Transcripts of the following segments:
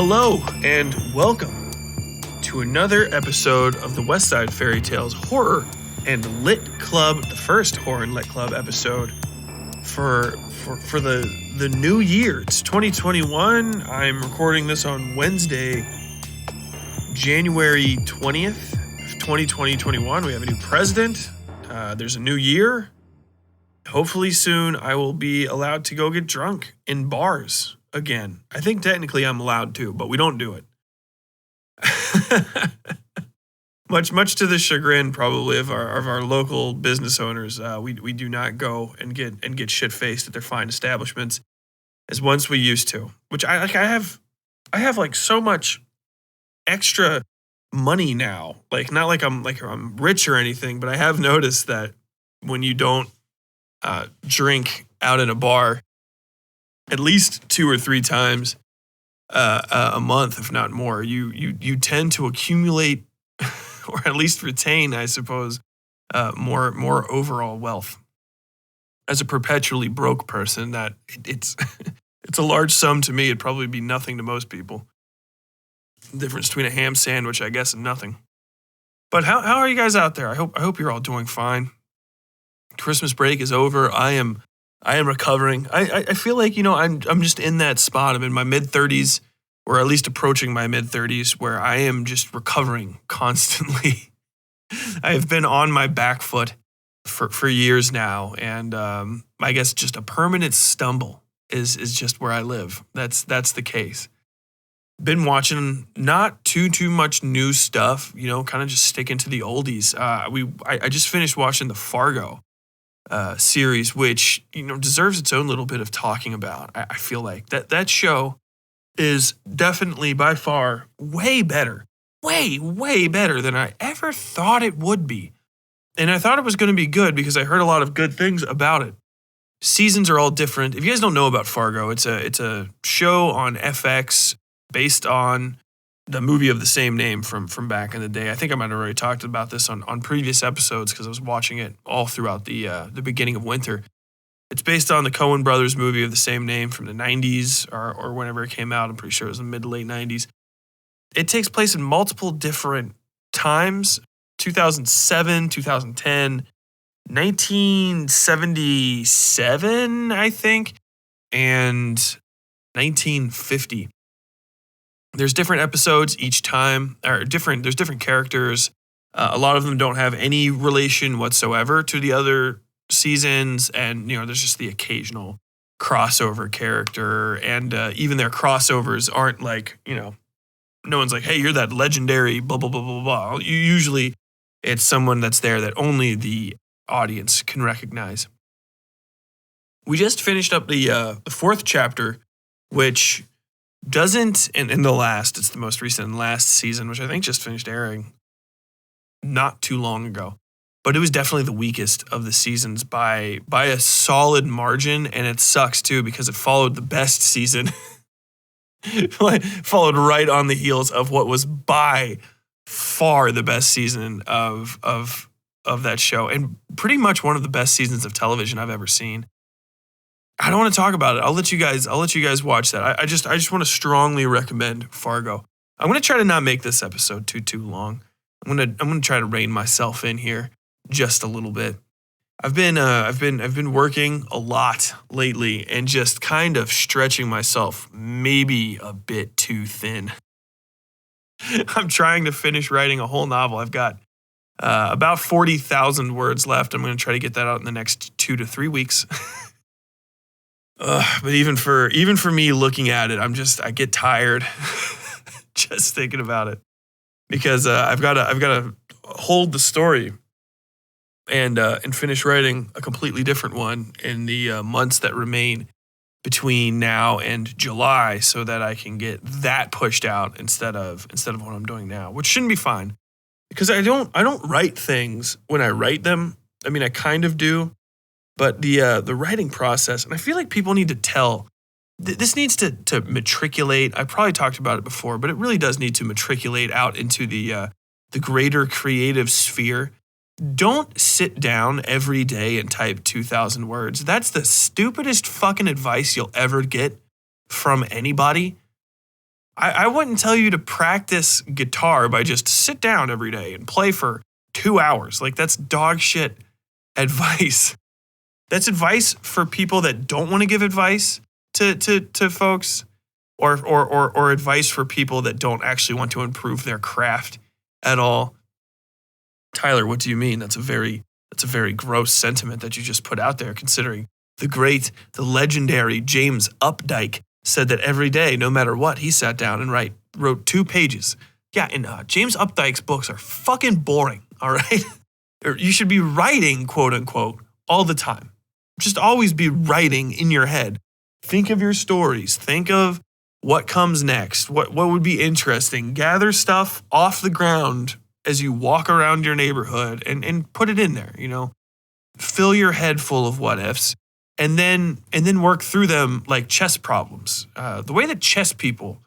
Hello and welcome to another episode of the Westside Fairytales Horror and Lit Club, the first Horror and Lit Club episode for the new year. It's 2021. I'm recording this on Wednesday, January 20th of 2021. We have a new president. There's a new year. Hopefully soon I will be allowed to go get drunk in bars again. I think technically I'm allowed to, but we don't do it. much to the chagrin probably of our local business owners, we do not go and get shit faced at their fine establishments as once we used to. Which I have like so much extra money now. Like not like I'm rich or anything, but I have noticed that when you don't drink out in a bar at least 2 or 3 times a month, if not more, you tend to accumulate or at least retain, I suppose, more overall wealth. As a perpetually broke person, that it's it's a large sum to me. It'd probably be nothing to most people. The difference between a ham sandwich, I guess, and nothing. But how are you guys out there? I hope you're all doing fine. Christmas break is over. I am recovering. I feel like, I'm just in that spot. I'm in my mid-30s, or at least approaching my mid-30s, where I am just recovering constantly. I have been on my back foot for years now, and I guess just a permanent stumble is just where I live. That's the case. Been watching not too much new stuff, kind of just sticking to the oldies. I just finished watching the Fargo series, which deserves its own little bit of talking about. I feel like that show is definitely by far way better than I ever thought it would be. And I thought it was going to be good because I heard a lot of good things about it. Seasons are all different. If you guys don't know about Fargo, it's a show on FX based on the movie of the same name from back in the day. I think I might have already talked about this on previous episodes because I was watching it all throughout the beginning of winter. It's based on the Coen brothers movie of the same name from the 90s or whenever it came out. I'm pretty sure it was the mid to late 90s. It takes place in multiple different times: 2007, 2010, 1977, I think, and 1950. There's different episodes each time, there's different characters. A lot of them don't have any relation whatsoever to the other seasons, and there's just the occasional crossover character, and even their crossovers aren't like, no one's like, hey, you're that legendary blah blah blah blah blah. Usually it's someone that's there that only the audience can recognize. We just finished up the 4th chapter, which doesn't, in the last, it's the most recent and last season, which I think just finished airing not too long ago. But it was definitely the weakest of the seasons by a solid margin, and it sucks too because it followed the best season. Followed right on the heels of what was by far the best season of that show, and pretty much one of the best seasons of television I've ever seen. I don't want to talk about it. I'll let you guys watch that. I just want to strongly recommend Fargo. I'm going to try to not make this episode too long. I'm going to try to rein myself in here just a little bit. I've been working a lot lately and just kind of stretching myself maybe a bit too thin. I'm trying to finish writing a whole novel. I've got about 40,000 words left. I'm going to try to get that out in the next 2 to 3 weeks. But even for me looking at it, I get tired just thinking about it, because I've got to hold the story and finish writing a completely different one in the months that remain between now and July, so that I can get that pushed out instead of what I'm doing now, which shouldn't be fine, because I don't write things when I write them. I mean, I kind of do. But the writing process, and I feel like people need to tell, this needs to matriculate. I probably talked about it before, but it really does need to matriculate out into the greater creative sphere. Don't sit down every day and type 2,000 words. That's the stupidest fucking advice you'll ever get from anybody. I wouldn't tell you to practice guitar by just sit down every day and play for 2 hours. Like, that's dog shit advice. That's advice for people that don't want to give advice to folks, or advice for people that don't actually want to improve their craft at all. Tyler, what do you mean? That's a very gross sentiment that you just put out there, considering the legendary James Updike said that every day, no matter what, he sat down and wrote 2 pages. Yeah, and James Updike's books are fucking boring, all right? You should be writing, quote unquote, all the time. Just always be writing in your head. Think of your stories. Think of what comes next. What would be interesting. Gather stuff off the ground as you walk around your neighborhood and put it in there, you know. Fill your head full of what ifs and then work through them like chess problems. The way that chess people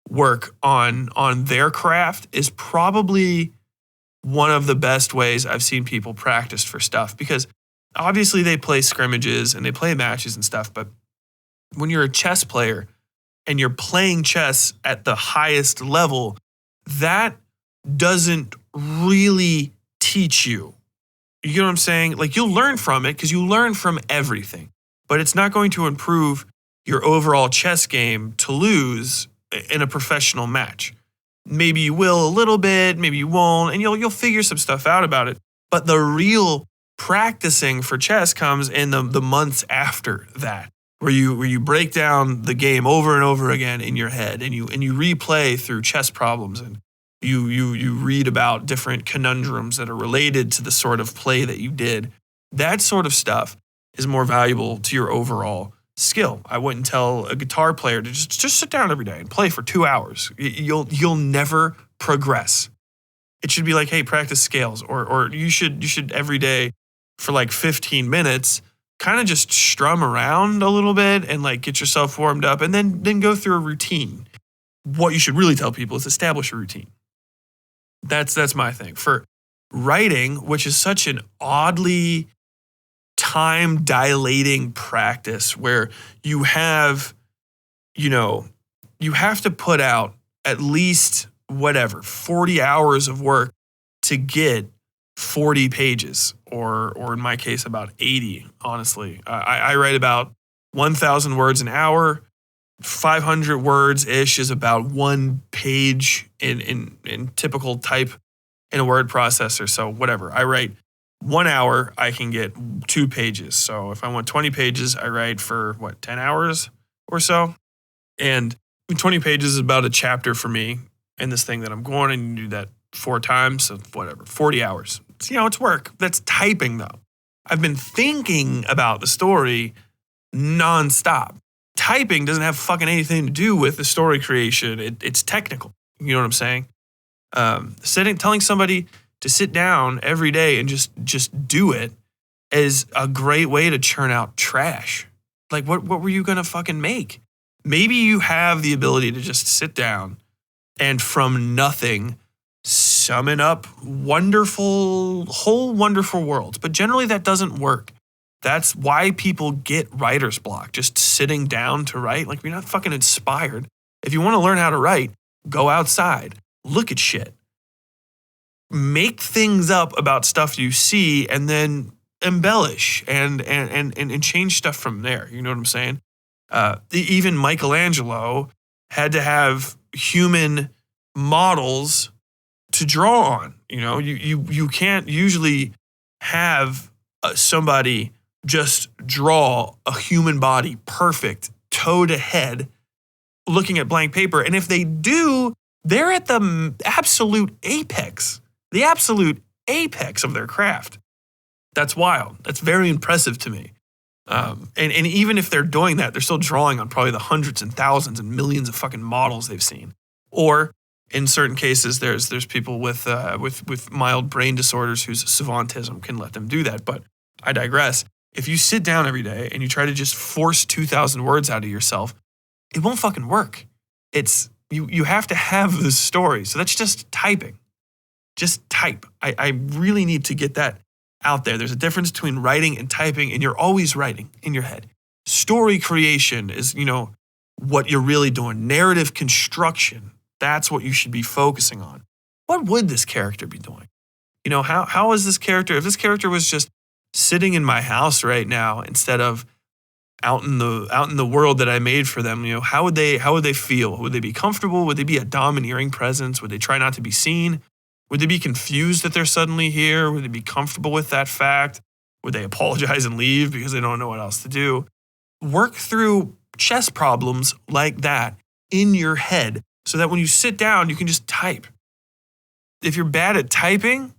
work on their craft is probably one of the best ways I've seen people practice for stuff, because obviously they play scrimmages and they play matches and stuff, but when you're a chess player and you're playing chess at the highest level, that doesn't really teach you. You know what I'm saying? Like, you'll learn from it because you learn from everything, but it's not going to improve your overall chess game to lose in a professional match. Maybe you will a little bit, maybe you won't, and you'll figure some stuff out about it. But the real practicing for chess comes in the months after that, where you break down the game over and over again in your head, and you replay through chess problems, and you read about different conundrums that are related to the sort of play that you did. That sort of stuff is more valuable to your overall skill. I wouldn't tell a guitar player to just sit down every day and play for 2 hours. You'll never progress. It should be like, hey, practice scales, or you should every day for like 15 minutes kind of just strum around a little bit and like get yourself warmed up, and then go through a routine. What you should really tell people is establish a routine. That's my thing. For writing, which is such an oddly time dilating practice where you have to put out at least 40 hours of work to get 40 pages, or in my case, about 80, honestly. I write about 1,000 words an hour. 500 words-ish is about 1 page in typical type in a word processor. So whatever. I write 1 hour, I can get 2 pages. So if I want 20 pages, I write for 10 hours or so. And 20 pages is about a chapter for me in this thing that I'm going to do that 4 times. So 40 hours. It's work. That's typing though. I've been thinking about the story nonstop. Typing doesn't have fucking anything to do with the story creation. It's technical. You know what I'm saying? Telling somebody to sit down every day and just do it is a great way to churn out trash. Like, what were you going to fucking make? Maybe you have the ability to just sit down and from nothing summon up whole wonderful worlds. But generally that doesn't work. That's why people get writer's block, just sitting down to write. Like, you're not fucking inspired. If you want to learn how to write, go outside, look at shit, make things up about stuff you see, and then embellish and change stuff from there. You know what I'm saying? Even Michelangelo had to have human models to draw on. You can't usually have somebody just draw a human body perfect, toe to head, looking at blank paper. And if they do, they're at the absolute apex of their craft. That's wild. That's very impressive to me. And even if they're doing that, they're still drawing on probably the hundreds and thousands and millions of fucking models they've seen. Or in certain cases, there's people with mild brain disorders whose savantism can let them do that. But I digress. If you sit down every day and you try to just force 2,000 words out of yourself, it won't fucking work. It's you have to have the story. So that's just typing. Just type. I really need to get that out there. There's a difference between writing and typing, and you're always writing in your head. Story creation is, what you're really doing. Narrative construction. That's what you should be focusing on. What would this character be doing? You know, how is this character, if this character was just sitting in my house right now instead of out in the world that I made for them, you know, how would they feel? Would they be comfortable? Would they be a domineering presence? Would they try not to be seen? Would they be confused that they're suddenly here? Would they be comfortable with that fact? Would they apologize and leave because they don't know what else to do? Work through chess problems like that in your head so that when you sit down, you can just type. If you're bad at typing,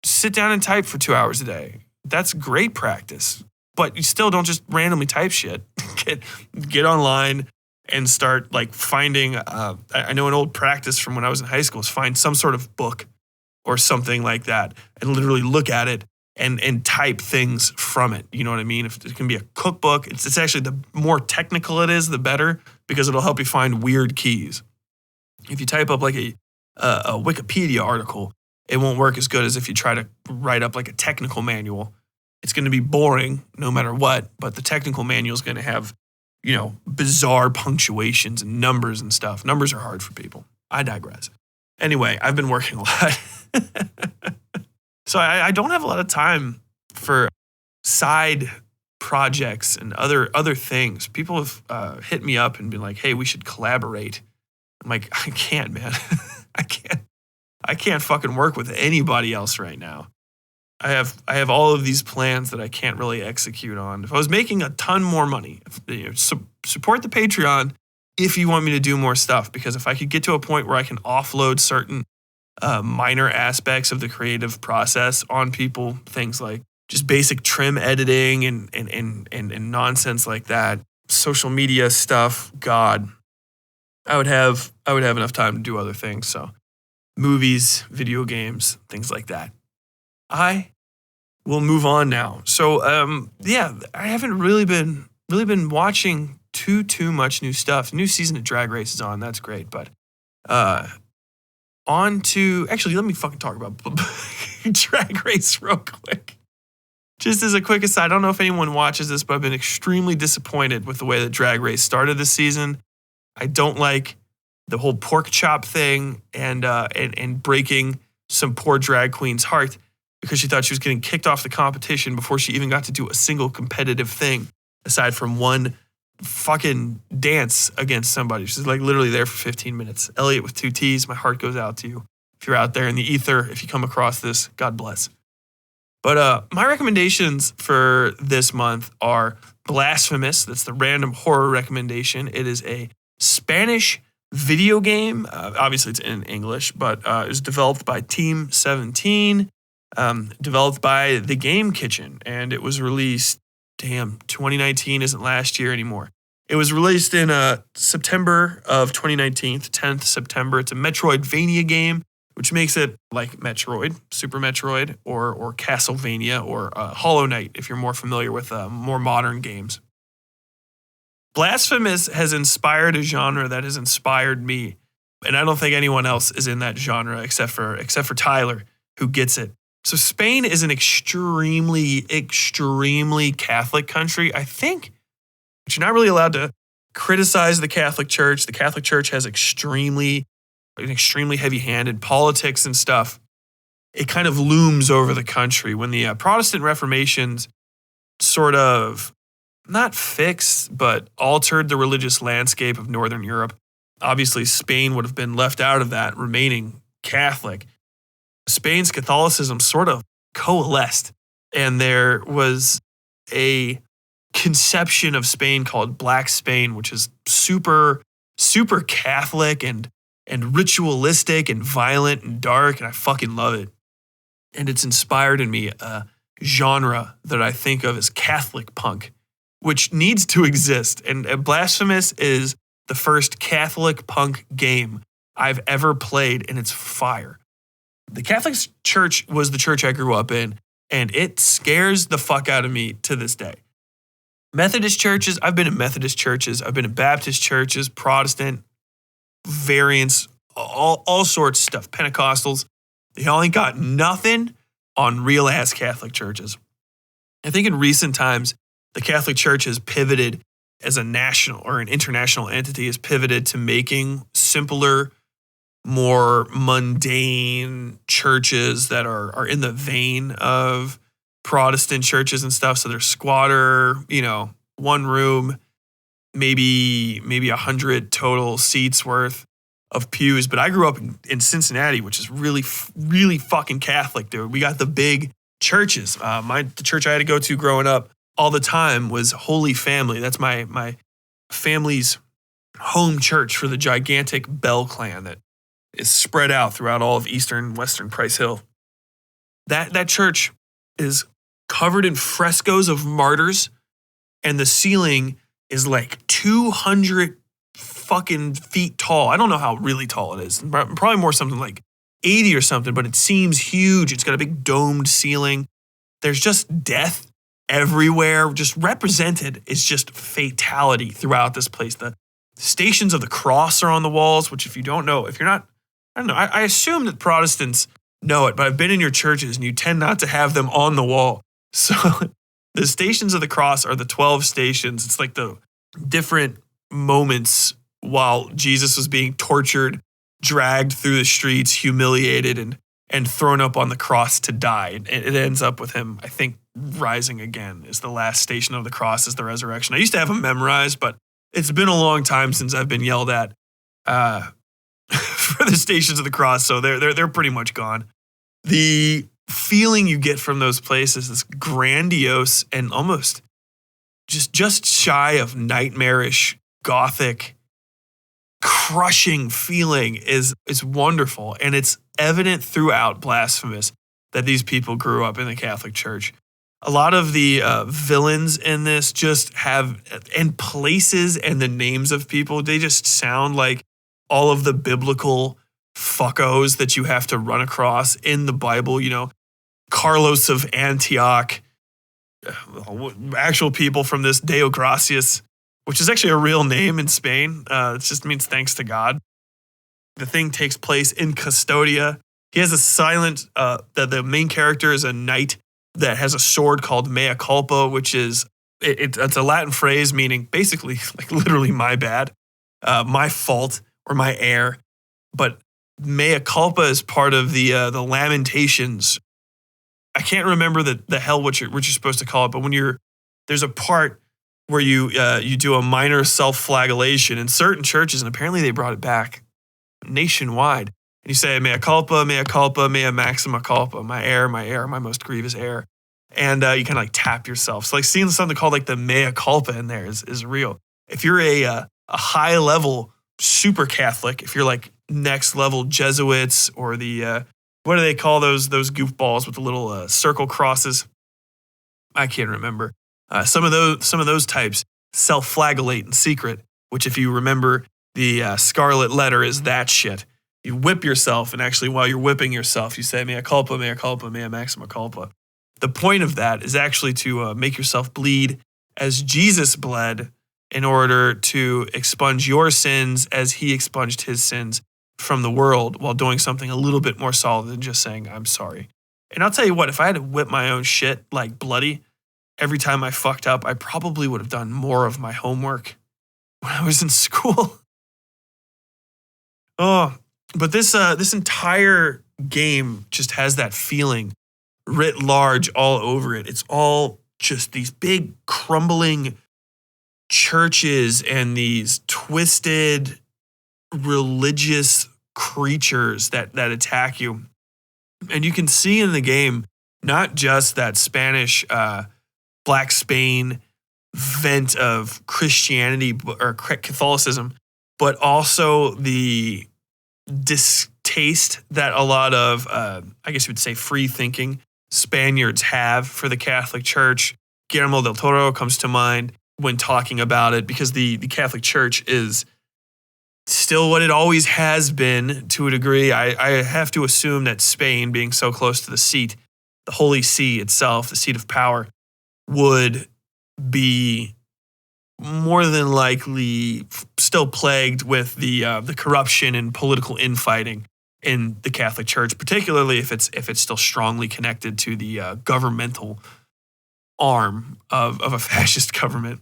sit down and type for 2 hours a day. That's great practice. But you still don't just randomly type shit. Get online and start like finding, I know an old practice from when I was in high school is find some sort of book or something like that and literally look at it and type things from it. You know what I mean? If it can be a cookbook, it's actually the more technical it is, the better, because it'll help you find weird keys. If you type up like a Wikipedia article, it won't work as good as if you try to write up like a technical manual. It's going to be boring no matter what, but the technical manual is going to have, you know, bizarre punctuations and numbers and stuff. Numbers are hard for people. I digress. Anyway, I've been working a lot. So I don't have a lot of time for side projects and other things. People have hit me up and been like, hey, we should collaborate. I'm like, I can't, man. I can't fucking work with anybody else right now. I have all of these plans that I can't really execute on. If I was making a ton more money, support the Patreon if you want me to do more stuff. Because if I could get to a point where I can offload certain minor aspects of the creative process on people, things like just basic trim editing and nonsense like that, social media stuff, God, I would have enough time to do other things. So movies, video games, things like that. I will move on now. So I haven't really been watching too much new stuff. New season of Drag Race is on. That's great. But on to, actually, let me fucking talk about Drag Race real quick. Just as a quick aside, I don't know if anyone watches this, but I've been extremely disappointed with the way that Drag Race started this season. I don't like the whole pork chop thing and breaking some poor drag queen's heart because she thought she was getting kicked off the competition before she even got to do a single competitive thing aside from one fucking dance against somebody. She's like literally there for 15 minutes. Elliot with 2 T's, my heart goes out to you. If you're out there in the ether, if you come across this, God bless. But my recommendations for this month are Blasphemous. That's the random horror recommendation. It is a Spanish video game. Obviously, it's in English, but it was developed by Team 17, developed by The Game Kitchen, and it was released, 2019 isn't last year anymore. It was released in September of 2019, 10th September. It's a Metroidvania game, which makes it like Metroid, Super Metroid, or Castlevania, or Hollow Knight, if you're more familiar with more modern games. Blasphemous has inspired a genre that has inspired me, and I don't think anyone else is in that genre except for Tyler, who gets it. So Spain is an extremely Catholic country. I think but you're not really allowed to criticize the Catholic Church. The Catholic Church has an extremely heavy-handed politics and stuff. It kind of looms over the country when the Protestant Reformations sort of not fixed, but altered the religious landscape of Northern Europe. Obviously, Spain would have been left out of that, remaining Catholic. Spain's Catholicism sort of coalesced, and there was a conception of Spain called Black Spain, which is super Catholic and ritualistic and violent and dark, and I fucking love it. And it's inspired in me a genre that I think of as Catholic punk, which needs to exist. And Blasphemous is the first Catholic punk game I've ever played, and it's fire. The Catholic Church was the church I grew up in, and it scares the fuck out of me to this day. Methodist churches, I've been in Methodist churches, I've been in Baptist churches, Protestant, variants, all sorts of stuff, Pentecostals. They all ain't got nothing on real-ass Catholic churches. I think in recent times, the Catholic Church has pivoted as a national or an international entity has pivoted to making simpler, more mundane churches that are in the vein of Protestant churches and stuff. So they're squatter, one room, maybe 100 total seats worth of pews. But I grew up in Cincinnati, which is really, really fucking Catholic, dude. We got the big churches. The church I had to go to growing up all the time was Holy Family. That's my family's home church for the gigantic Bell clan that is spread out throughout all of eastern, western Price Hill. That church is covered in frescoes of martyrs, and the ceiling is like 200 fucking feet tall. I don't know how really tall it is. Probably more something like 80 or something, but it seems huge. It's got a big domed ceiling. There's just death everywhere. Just represented is just fatality throughout this place. The Stations of the Cross are on the walls, which if you don't know, if you're not, I don't know, I assume that Protestants know it, but I've been in your churches and you tend not to have them on the wall. So the Stations of the Cross are the 12 stations. It's like the different moments while Jesus was being tortured, dragged through the streets, humiliated, and thrown up on the cross to die. It ends up with him, I think, rising again is the last station of the cross, is the resurrection. I used to have them memorized, but it's been a long time since I've been yelled at for the Stations of the Cross, so they're pretty much gone. The feeling you get from those places is grandiose and almost just shy of nightmarish, gothic, crushing feeling is wonderful. And it's evident throughout Blasphemous that these people grew up in the Catholic Church. A lot of the villains in this just have, and places and the names of people, they just sound like all of the biblical fuckos that you have to run across in the Bible. Carlos of Antioch, actual people from this Deo Gracias, which is actually a real name in Spain. It just means thanks to God. The thing takes place in Custodia. He has a silent, the main character is a knight that has a sword called mea culpa, which is, it's a Latin phrase meaning basically like literally my bad, my fault or my error. But mea culpa is part of the Lamentations. I can't remember the hell what you're supposed to call it, but when there's a part where you do a minor self-flagellation in certain churches, and apparently they brought it back nationwide. And you say, mea culpa, mea maxima culpa, my error, my most grievous error. And you kind of like tap yourself. So like seeing something called like the mea culpa in there is real. If you're a high level super Catholic, if you're like next level Jesuits or the, what do they call those goofballs with the little circle crosses? I can't remember. Some of those types self-flagellate in secret, which if you remember, the scarlet letter is that shit. You whip yourself, and actually while you're whipping yourself, you say, mea culpa, mea maxima culpa. The point of that is actually to make yourself bleed as Jesus bled in order to expunge your sins as he expunged his sins from the world, while doing something a little bit more solid than just saying, I'm sorry. And I'll tell you what, if I had to whip my own shit like bloody every time I fucked up, I probably would have done more of my homework when I was in school. Oh, but this entire game just has that feeling writ large all over it. It's all just these big crumbling churches and these twisted religious creatures that attack you. And you can see in the game not just that Spanish Black Spain vent of Christianity or Catholicism, but also the distaste that a lot of, I guess you would say, free-thinking Spaniards have for the Catholic Church. Guillermo del Toro comes to mind when talking about it, because the Catholic Church is still what it always has been to a degree. I have to assume that Spain, being so close to the seat, the Holy See itself, the seat of power, would be more than likely still plagued with the corruption and political infighting in the Catholic Church, particularly if it's still strongly connected to the governmental arm of a fascist government.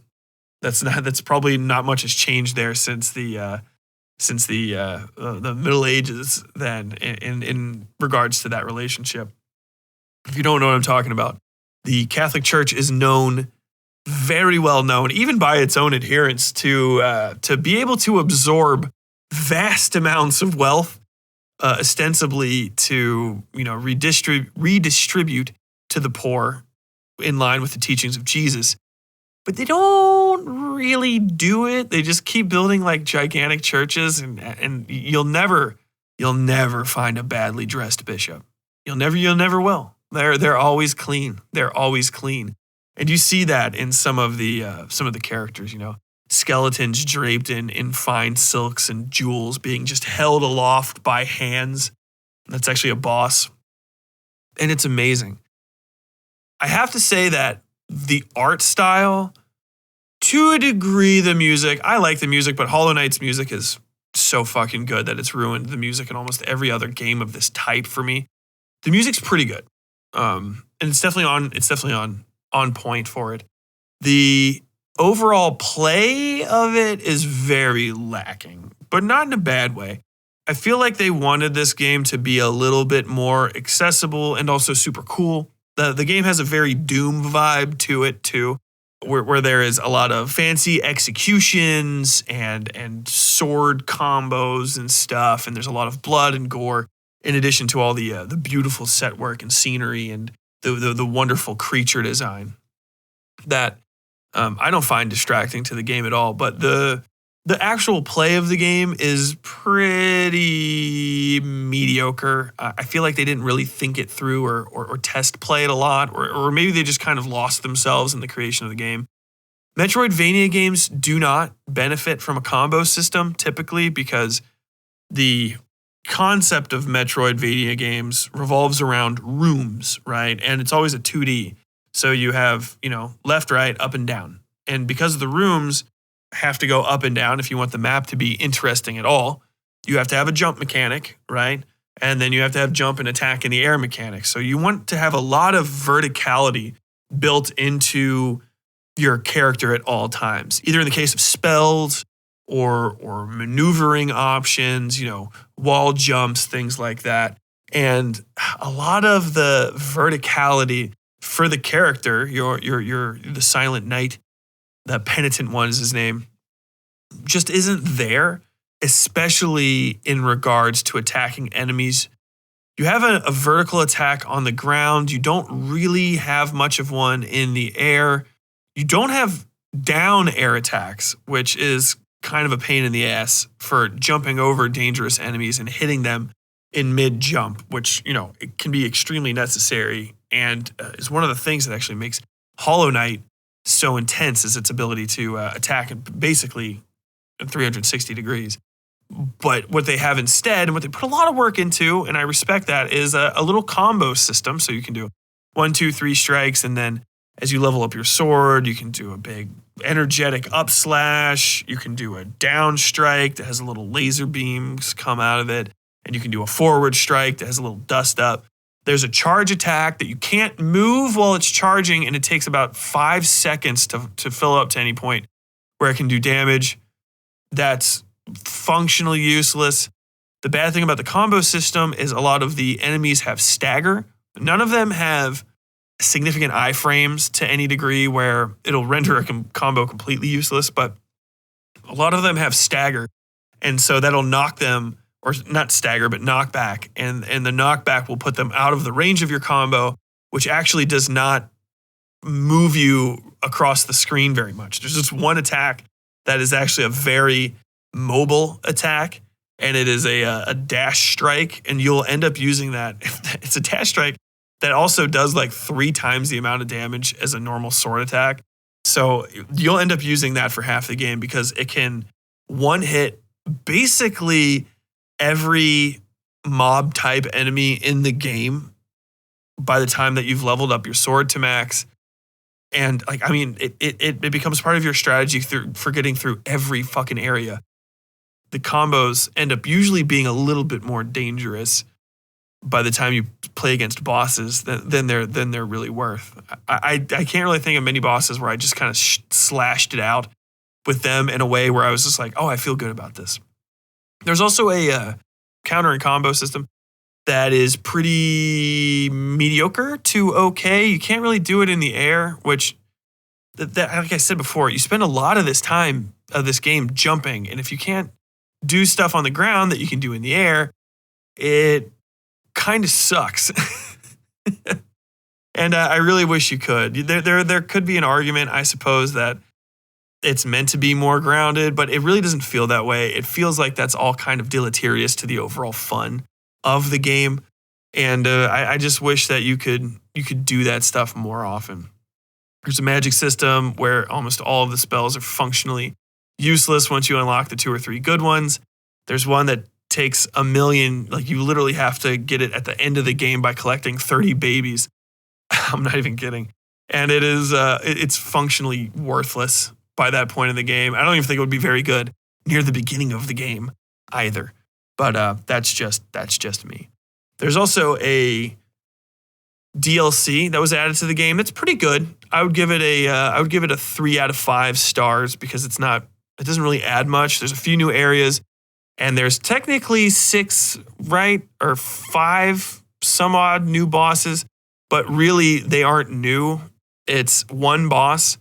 That's probably not much has changed there since the Middle Ages. Then in regards to that relationship, if you don't know what I'm talking about, the Catholic Church is known, very well known, even by its own adherents, to be able to absorb vast amounts of wealth, ostensibly to redistribute to the poor, in line with the teachings of Jesus. But they don't really do it. They just keep building like gigantic churches, and you'll never find a badly dressed bishop. You'll never will. They're always clean. They're always clean. And you see that in some of the characters, skeletons draped in fine silks and jewels being just held aloft by hands. That's actually a boss. And it's amazing. I have to say that the art style, to a degree, the music, I like the music, but Hollow Knight's music is so fucking good that it's ruined the music in almost every other game of this type for me. The music's pretty good. And it's definitely on point for it. The overall play of it is very lacking, but not in a bad way. I feel like they wanted this game to be a little bit more accessible and also super cool. The game has a very Doom vibe to it too, where there is a lot of fancy executions and sword combos and stuff, and there's a lot of blood and gore, in addition to all the beautiful set work and scenery and the wonderful creature design that I don't find distracting to the game at all. But the actual play of the game is pretty mediocre. I feel like they didn't really think it through or test play it a lot, or maybe they just kind of lost themselves in the creation of the game. Metroidvania games do not benefit from a combo system typically, because the concept of Metroidvania games revolves around rooms, right? And it's always a 2D. So you have, left, right, up, and down. And because the rooms have to go up and down if you want the map to be interesting at all, you have to have a jump mechanic, right? And then you have to have jump and attack in the air mechanics. So you want to have a lot of verticality built into your character at all times, either in the case of spells or maneuvering options, wall jumps, things like that. And a lot of the verticality for the character, the Silent Knight, the Penitent one is his name, just isn't there, especially in regards to attacking enemies. You have a vertical attack on the ground. You don't really have much of one in the air. You don't have down air attacks, which is kind of a pain in the ass for jumping over dangerous enemies and hitting them in mid-jump, which, it can be extremely necessary and is one of the things that actually makes Hollow Knight so intense, is its ability to attack basically at 360 degrees. But what they have instead, and what they put a lot of work into, and I respect that, is a little combo system. So you can do 1, 2, 3 strikes, and then as you level up your sword, you can do a big energetic up slash. You can do a down strike that has a little laser beams come out of it. And you can do a forward strike that has a little dust up. There's a charge attack that you can't move while it's charging, and it takes about 5 seconds to fill up to any point where it can do damage. That's functionally useless. The bad thing about the combo system is a lot of the enemies have stagger. None of them have significant iframes to any degree where it'll render a combo completely useless, but a lot of them have stagger. And so that'll knock them, or not stagger, but knockback. And the knockback will put them out of the range of your combo, which actually does not move you across the screen very much. There's just one attack that is actually a very mobile attack, and it is a dash strike, and you'll end up using that. It's a dash strike that also does like 3 times the amount of damage as a normal sword attack. So you'll end up using that for half the game because it can one hit basically every mob type enemy in the game by the time that you've leveled up your sword to max. And it becomes part of your strategy for getting through every fucking area. The combos end up usually being a little bit more dangerous by the time you play against bosses than they're really worth. I can't really think of many bosses where I just kind of slashed it out with them in a way where I was just like, oh, I feel good about this. There's also a counter and combo system that is pretty mediocre to okay. You can't really do it in the air, which, like I said before, you spend a lot of this time of this game jumping, and if you can't do stuff on the ground that you can do in the air, it kind of sucks. And I really wish you could. There could be an argument, I suppose, that it's meant to be more grounded, but it really doesn't feel that way. It feels like that's all kind of deleterious to the overall fun of the game. And I just wish that you could do that stuff more often. There's a magic system where almost all of the spells are functionally useless once you unlock the 2 or 3 good ones. There's one that takes 1 million, like you literally have to get it at the end of the game by collecting 30 babies. I'm not even kidding. And it's functionally worthless by that point in the game. I don't even think it would be very good near the beginning of the game either. But that's just me. There's also a DLC that was added to the game that's pretty good. I would give it a 3 out of 5 stars because it doesn't really add much. There's a few new areas, and there's technically 6, right? Or 5 some odd new bosses, but really they aren't new. It's one boss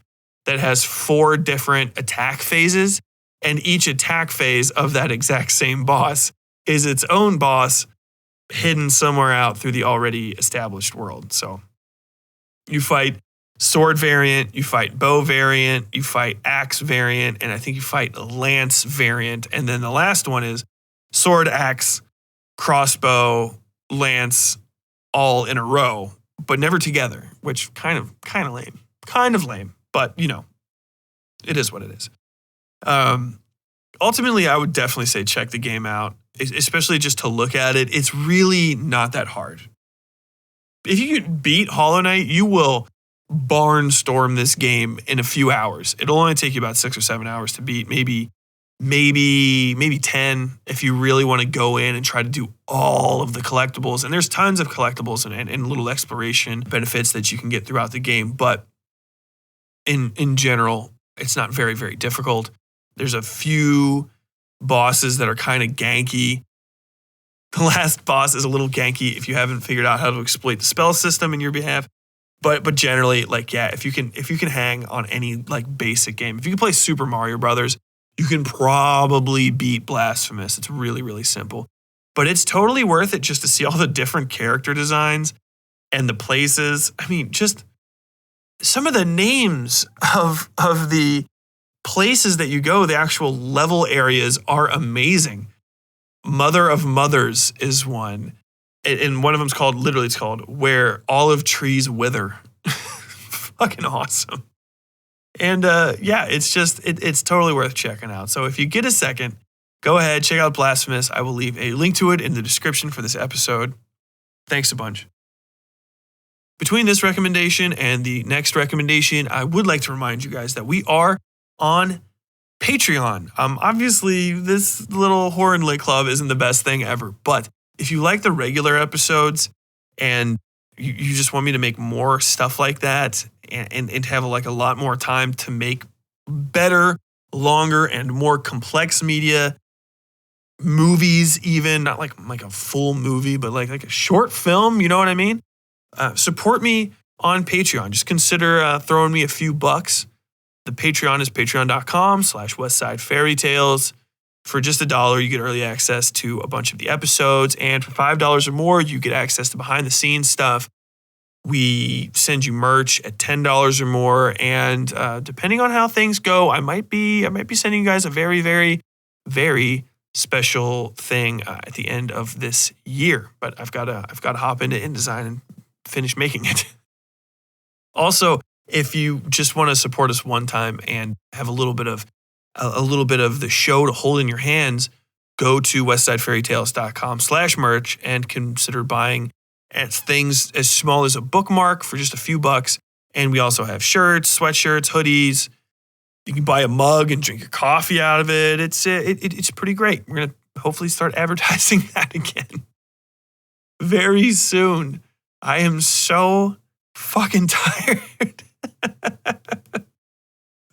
that has 4 different attack phases, and each attack phase of that exact same boss is its own boss hidden somewhere out through the already established world. So you fight sword variant, you fight bow variant, you fight axe variant, and I think you fight lance variant. And then the last one is sword, axe, crossbow, lance, all in a row, but never together, which kind of lame. Kind of lame, but it is what it is. Ultimately, I would definitely say check the game out, especially just to look at it. It's really not that hard. If you can beat Hollow Knight, you will barnstorm this game in a few hours. It'll only take you about 6 or 7 hours to beat, maybe 10 if you really want to go in and try to do all of the collectibles. And there's tons of collectibles and little exploration benefits that you can get throughout the game. But in general, it's not very, very difficult. There's a few bosses that are kind of ganky. The last boss is a little ganky if you haven't figured out how to exploit the spell system in your behalf. But generally, if you can hang on any basic game, if you can play Super Mario Brothers, you can probably beat Blasphemous. It's really, really simple. But it's totally worth it just to see all the different character designs and the places. I mean, just some of the names of the places that you go, the actual level areas are amazing. Mother of Mothers is one. And one of them's called Where Olive Trees Wither. Fucking awesome. And it's totally worth checking out. So if you get a second, go ahead, check out Blasphemous. I will leave a link to it in the description for this episode. Thanks a bunch. Between this recommendation and the next recommendation, I would like to remind you guys that we are on Patreon. Obviously, this little horror and lit club isn't the best thing ever, but if you like the regular episodes and you just want me to make more stuff like that and have a lot more time to make better, longer, and more complex media, movies even, not like a full movie, but like a short film, you know what I mean? Support me on Patreon. Just consider throwing me a few bucks. The Patreon is patreon.com/Westside Fairytales. For just $1, you get early access to a bunch of the episodes. And for $5 or more, you get access to behind the scenes stuff. We send you merch at $10 or more. And depending on how things go, I might be sending you guys a very, very, very special thing at the end of this year. But I've got to hop into InDesign and finish making it. Also, if you just want to support us one time and have a little bit of the show to hold in your hands, go to westsidefairytales.com/merch and consider buying things as small as a bookmark for just a few bucks. And we also have shirts, sweatshirts, hoodies. You can buy a mug and drink your coffee out of it. It's pretty great. We're going to hopefully start advertising that again very soon. I am so fucking tired.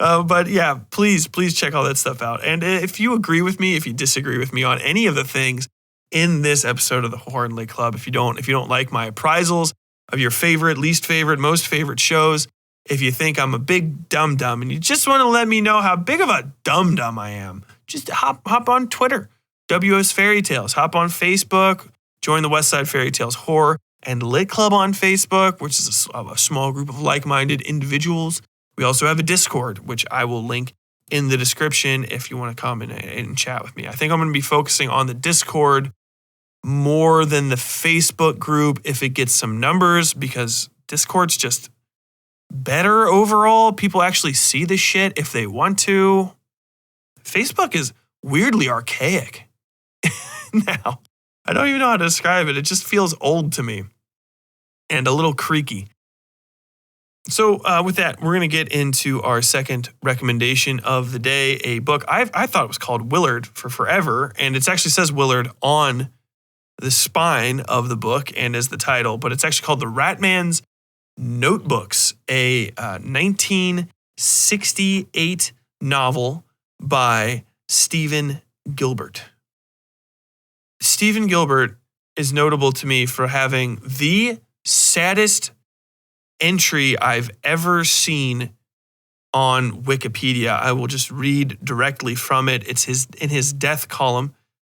But yeah, please check all that stuff out. And if you agree with me, if you disagree with me on any of the things in this episode of the Horn Lake Club, if you don't like my appraisals of your favorite, least favorite, most favorite shows, if you think I'm a big dum-dum and you just want to let me know how big of a dum-dum I am, just hop on Twitter, WS Fairytales, hop on Facebook, join the Westside Fairytales Horror and Lit Club on Facebook, which is a small group of like-minded individuals. We also have a Discord, which I will link in the description if you want to come and chat with me. I think I'm going to be focusing on the Discord more than the Facebook group if it gets some numbers, because Discord's just better overall. People actually see the shit if they want to. Facebook is weirdly archaic now. I don't even know how to describe it. It just feels old to me and a little creaky. So with that, we're going to get into our second recommendation of the day, a book. I thought it was called Willard for forever, and it actually says Willard on the spine of the book and as the title, but it's actually called The Ratman's Notebooks, a 1968 novel by Stephen Gilbert. Stephen Gilbert is notable to me for having the saddest entry I've ever seen on Wikipedia. I will just read directly from it. It's in his death column.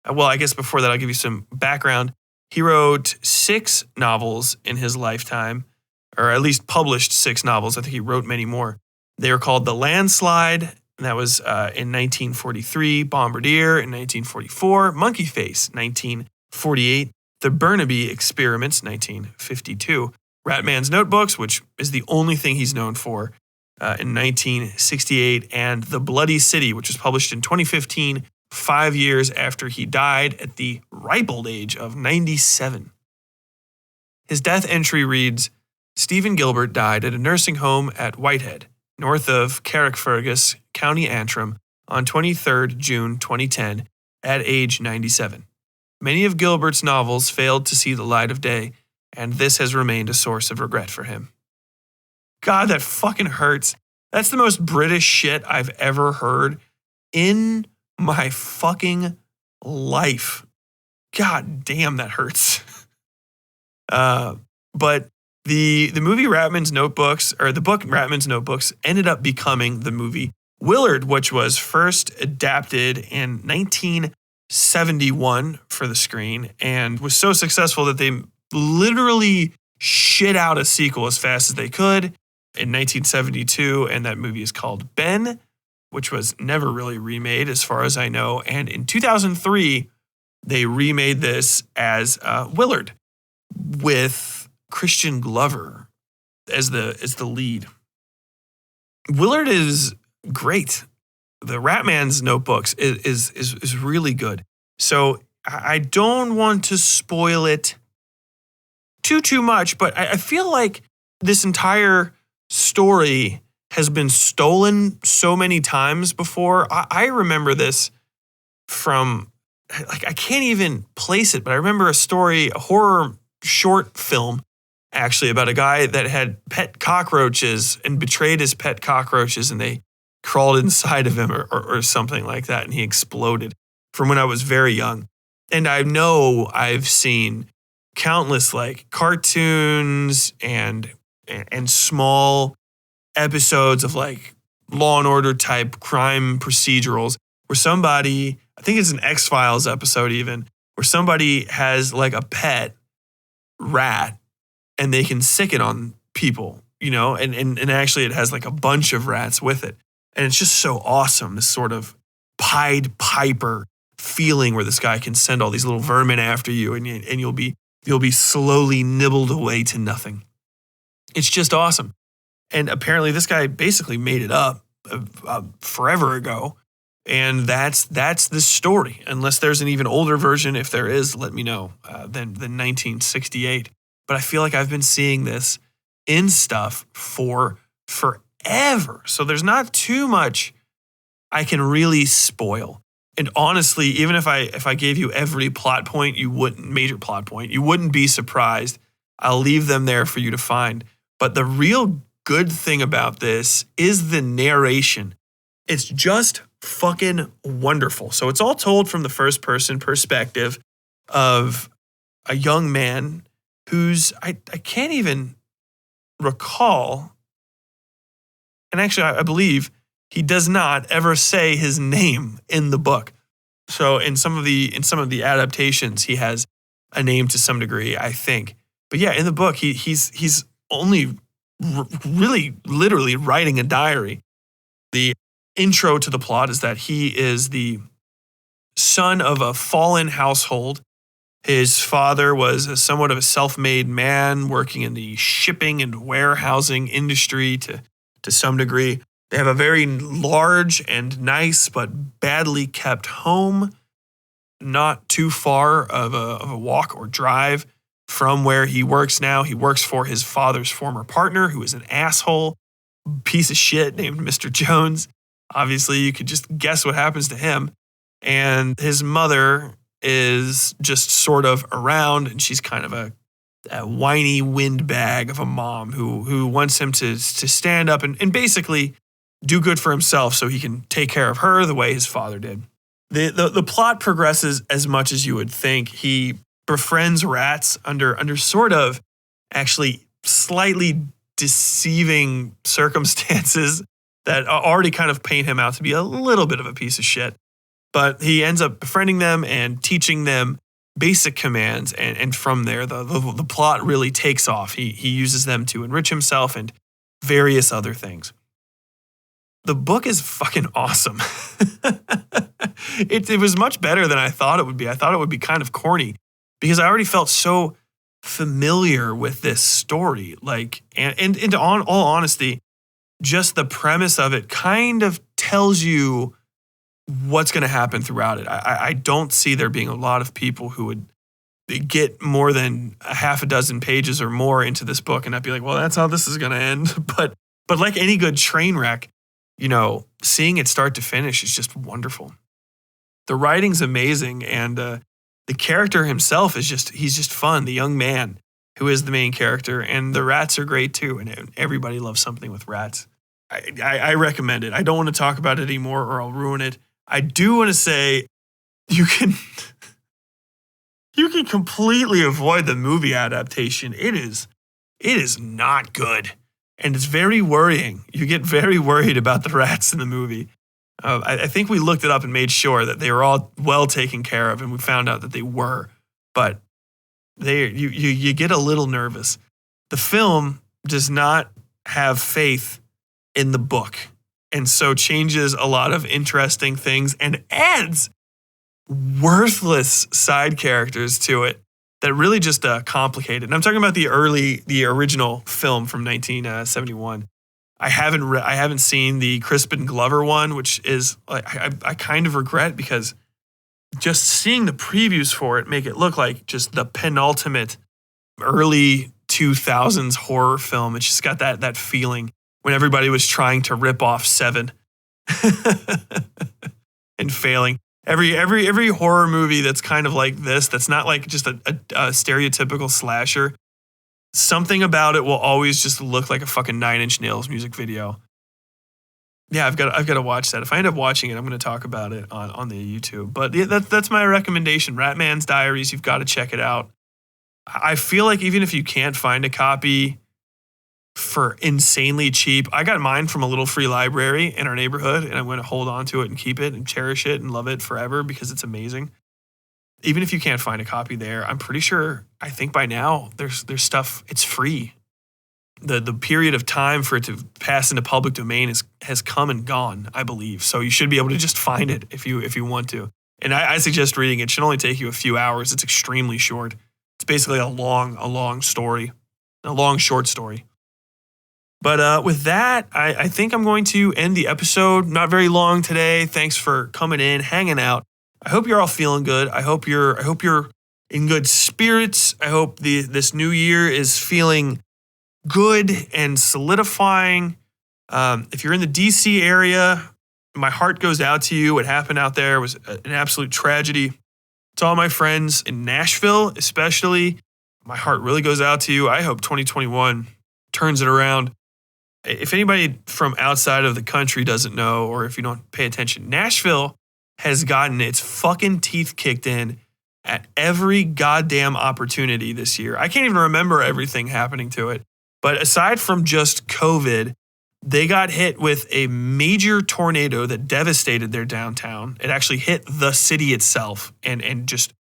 Well, I guess before that, I'll give you some background. He wrote 6 novels in his lifetime, or at least published 6 novels. I think he wrote many more. They were called The Landslide, and that was in 1943, Bombardier in 1944, Monkey Face, 1948, The Burnaby Experiments, 1952, Ratman's Notebooks, which is the only thing he's known for, in 1968, and The Bloody City, which was published in 2015, 5 years after he died at the ripe old age of 97. His death entry reads, Stephen Gilbert died at a nursing home at Whitehead, north of Carrickfergus, County Antrim, on 23rd June 2010, at age 97. Many of Gilbert's novels failed to see the light of day, and this has remained a source of regret for him. God, that fucking hurts. That's the most British shit I've ever heard in my fucking life. God damn, that hurts. But the movie Ratman's Notebooks, or the book Ratman's Notebooks, ended up becoming the movie Willard, which was first adapted in 1971 for the screen and was so successful that they literally shit out a sequel as fast as they could in 1972, and that movie is called Ben, which was never really remade as far as I know. And in 2003, they remade this as Willard with Christian Glover as the lead. Willard is great. The Ratman's Notebooks is really good. So I don't want to spoil it too much, but I feel like this entire story has been stolen so many times before. I remember this from, like, I can't even place it, but I remember a story, a horror short film, actually, about a guy that had pet cockroaches and betrayed his pet cockroaches, and they crawled inside of him or something like that, and he exploded, from when I was very young. And I know I've seen countless like cartoons and small episodes of like Law and Order type crime procedurals where somebody, I think it's an X-Files episode even, where somebody has like a pet rat and they can sick it on people, you know, and actually it has like a bunch of rats with it. And it's just so awesome, this sort of Pied Piper feeling where this guy can send all these little vermin after you and you'll be slowly nibbled away to nothing. It's just awesome. And apparently this guy basically made it up forever ago. And that's the story. Unless there's an even older version, if there is, let me know, than 1968. But I feel like I've been seeing this in stuff for forever. So there's not too much I can really spoil. And honestly, even if I gave you every major plot point, you wouldn't be surprised. I'll leave them there for you to find. But the real good thing about this is the narration. It's just fucking wonderful. So it's all told from the first person perspective of a young man who's, I can't even recall. And actually, I believe he does not ever say his name in the book. So in some of the adaptations, he has a name to some degree, I think. But yeah, in the book, he's only really literally writing a diary. The intro to the plot is that he is the son of a fallen household. His father was somewhat of a self-made man working in the shipping and warehousing industry to some degree. They have a very large and nice but badly kept home, not too far of a walk or drive from where he works now. He works for his father's former partner, who is an asshole, piece of shit named Mr. Jones. Obviously, you could just guess what happens to him. And his mother is just sort of around, and she's kind of a whiny windbag of a mom who wants him to stand up and basically do good for himself so he can take care of her the way his father did. The plot progresses as much as you would think. He befriends rats under sort of actually slightly deceiving circumstances that already kind of paint him out to be a little bit of a piece of shit. But he ends up befriending them and teaching them basic commands, and from there, the plot really takes off. He uses them to enrich himself and various other things. The book is fucking awesome. It was much better than I thought it would be. I thought it would be kind of corny because I already felt so familiar with this story. Like, and in all honesty, just the premise of it kind of tells you what's going to happen throughout it. I don't see there being a lot of people who would get more than a half a dozen pages or more into this book and not be like, well, that's how this is going to end. But like any good train wreck, seeing it start to finish is just wonderful. The writing's amazing, and the character himself he's just fun. The young man who is the main character, and the rats are great too, and everybody loves something with rats. I recommend it. I don't want to talk about it anymore or I'll ruin it. I do want to say you can completely avoid the movie adaptation. It is not good. And it's very worrying. You get very worried about the rats in the movie. I think we looked it up and made sure that they were all well taken care of, and we found out that they were. But you get a little nervous. The film does not have faith in the book, and so changes a lot of interesting things and adds worthless side characters to it that really just complicate it. And I'm talking about the original film from 1971. I haven't seen the Crispin Glover one, which is I kind of regret because just seeing the previews for it make it look like just the penultimate early 2000s horror film. It's just got that feeling when everybody was trying to rip off Seven and failing. Every horror movie that's kind of like this, that's not like just a stereotypical slasher, something about it will always just look like a fucking Nine Inch Nails music video. Yeah, I've got to watch that. If I end up watching it, I'm going to talk about it on the YouTube. But yeah, that's my recommendation. Ratman's Diaries. You've got to check it out. I feel like even if you can't find a copy for insanely cheap, I got mine from a little free library in our neighborhood, and I'm going to hold on to it and keep it and cherish it and love it forever because it's amazing. Even if you can't find a copy there, I'm pretty sure, I think by now there's stuff, it's free. The period of time for it to pass into public domain has come and gone, I believe. So you should be able to just find it if you want to. And I suggest reading it. It should only take you a few hours. It's extremely short. It's basically a long story, a long short story. But with that, I think I'm going to end the episode. Not very long today. Thanks for coming in, hanging out. I hope you're all feeling good. I hope you're in good spirits. I hope this new year is feeling good and solidifying. If you're in the DC area, my heart goes out to you. What happened out there was an absolute tragedy. To all my friends in Nashville, especially, my heart really goes out to you. I hope 2021 turns it around if anybody from outside of the country doesn't know, or if you don't pay attention, Nashville has gotten its fucking teeth kicked in at every goddamn opportunity this year. I can't even remember everything happening to it. But aside from just COVID, they got hit with a major tornado that devastated their downtown. It actually hit the city itself and just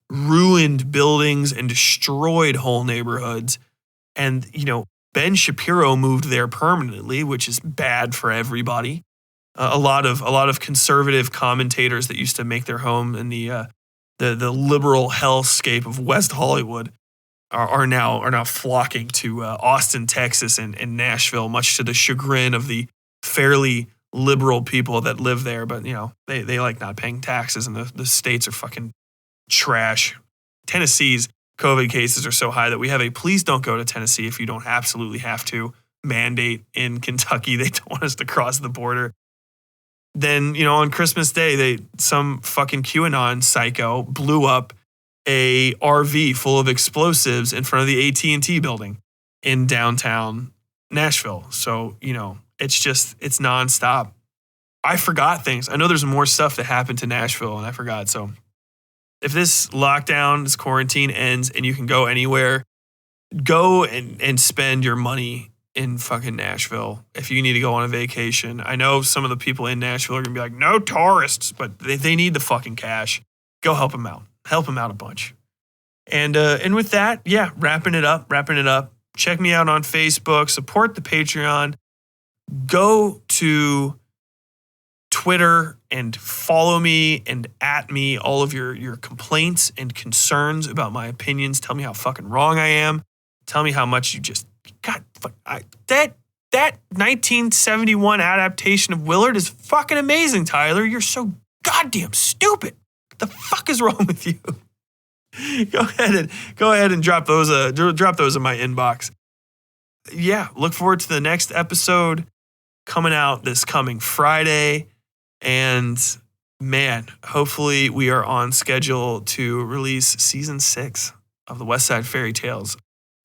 ruined buildings and destroyed whole neighborhoods. And, Ben Shapiro moved there permanently, which is bad for everybody. A lot of conservative commentators that used to make their home in the liberal hellscape of West Hollywood are now flocking to Austin, Texas, and Nashville, much to the chagrin of the fairly liberal people that live there. But they like not paying taxes, and the states are fucking trash. Tennessee's COVID cases are so high that we have a please don't go to Tennessee if you don't absolutely have to mandate in Kentucky. They don't want us to cross the border. Then, on Christmas Day, some fucking QAnon psycho blew up a RV full of explosives in front of the AT&T building in downtown Nashville. So, it's nonstop. I forgot things. I know there's more stuff that happened to Nashville and I forgot. So if this lockdown, this quarantine ends and you can go anywhere, go and spend your money in fucking Nashville if you need to go on a vacation. I know some of the people in Nashville are going to be like, no tourists, but they need the fucking cash. Go help them out. Help them out a bunch. And with that, wrapping it up. Check me out on Facebook. Support the Patreon. Go to Twitter and follow me and at me all of your complaints and concerns about my opinions. Tell me how fucking wrong I am. Tell me how much you just that 1971 adaptation of Willard is fucking amazing, Tyler. You're so goddamn stupid. What the fuck is wrong with you? Go ahead and drop those in my inbox. Yeah, look forward to the next episode coming out this coming Friday. And man, hopefully we are on schedule to release season 6 of the Westside Fairytales.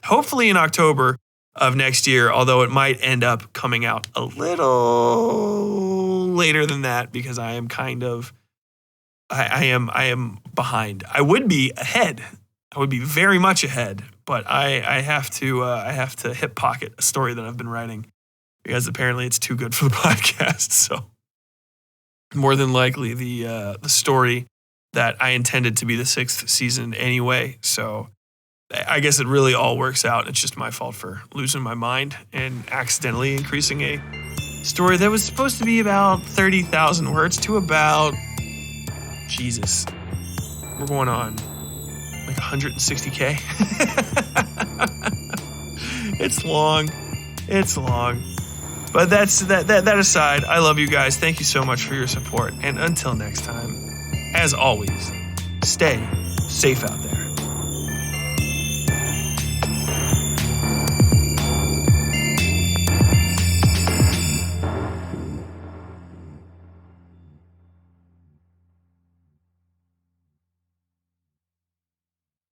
Hopefully in October of next year, although it might end up coming out a little later than that because I am I am behind. I would be ahead. I would be very much ahead, but I have to hip pocket a story that I've been writing because apparently it's too good for the podcast. So more than likely the story that I intended to be the 6th season anyway. So I guess it really all works out. It's just my fault for losing my mind and accidentally increasing a story that was supposed to be about 30,000 words to about, Jesus, we're going on like 160K. It's long. But that aside, I love you guys. Thank you so much for your support. And until next time, as always, stay safe out there.